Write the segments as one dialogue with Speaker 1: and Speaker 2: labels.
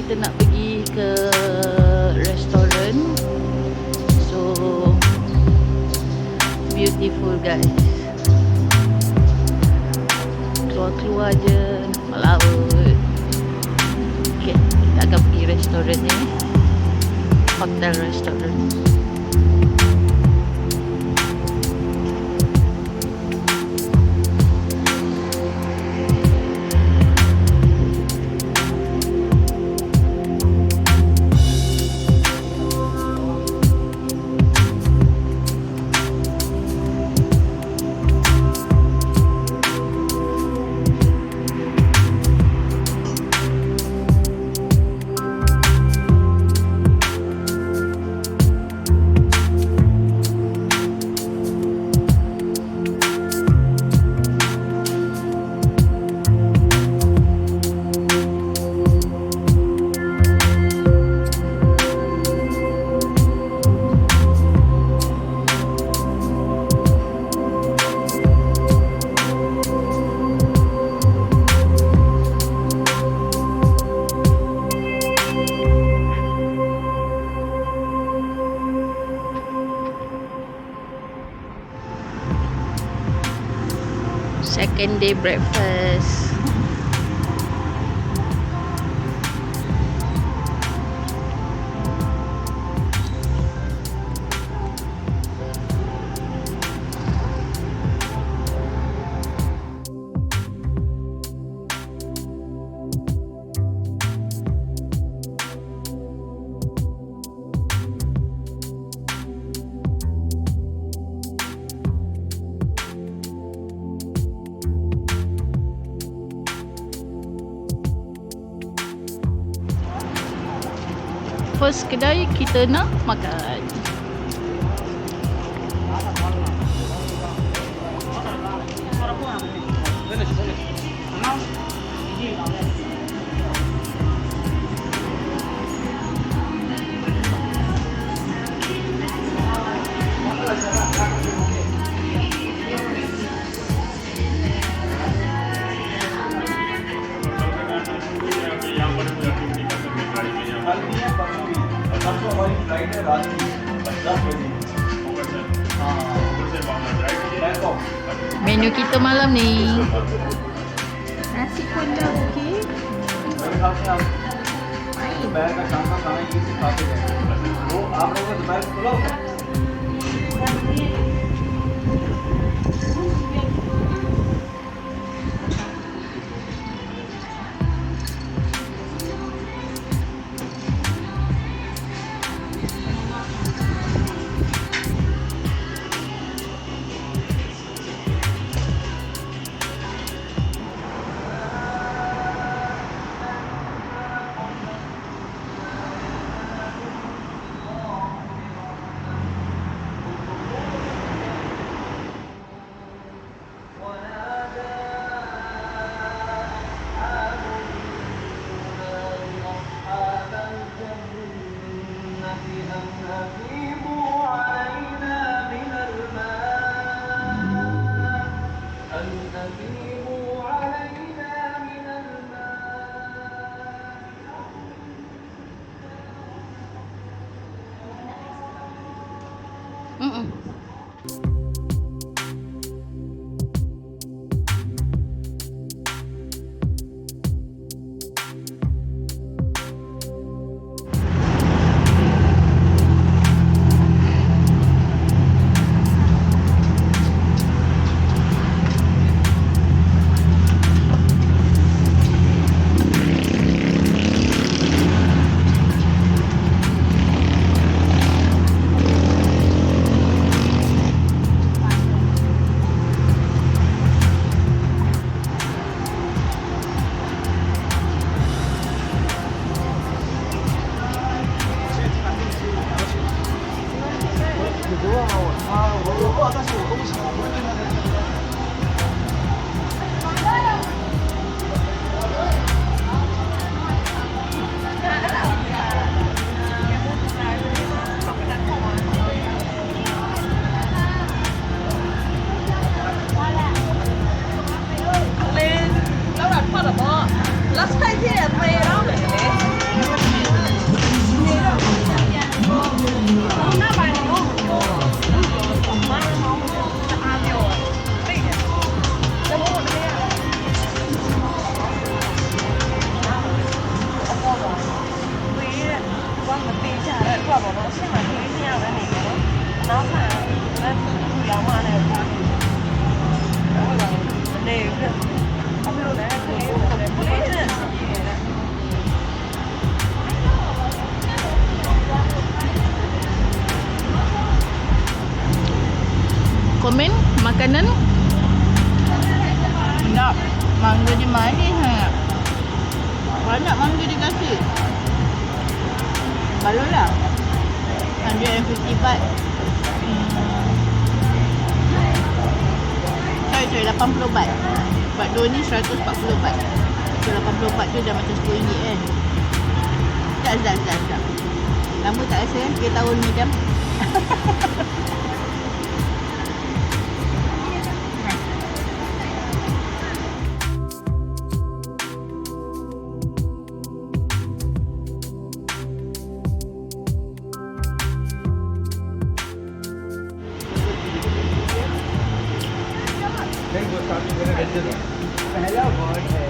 Speaker 1: kita nak pergi ke restoran. So beautiful guys. Keluar-keluar je nampak laut. Okay, kita akan pergi restoran ni. Hotel restoran. Second day breakfast. First kedai kita nak makan. Menu kita malam ni nasi kondang, okey.
Speaker 2: 宝宝现场推荐的那个拿饭，来不一样嘛那个。那个，他没有来，不认识。
Speaker 1: Komen makanan.
Speaker 3: Sedap. Mangga dia manis sangat. Banyak mangga dia kasih. Balon lah. 150 baht. Sorry, 80 baht. Baht 2 ni 140 baht. So 80 baht tu dah macam RM10 kan. Sedap. Lama tak rasa kan 3 tahun macam.
Speaker 2: पहला वर्ड है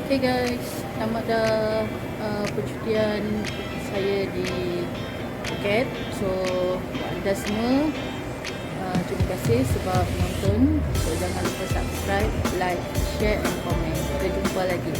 Speaker 1: Okay guys, selamat dah percutian saya di Phuket. So buat anda semua, terima kasih sebab menonton. So jangan lupa subscribe, like, share and komen. Kita jumpa lagi.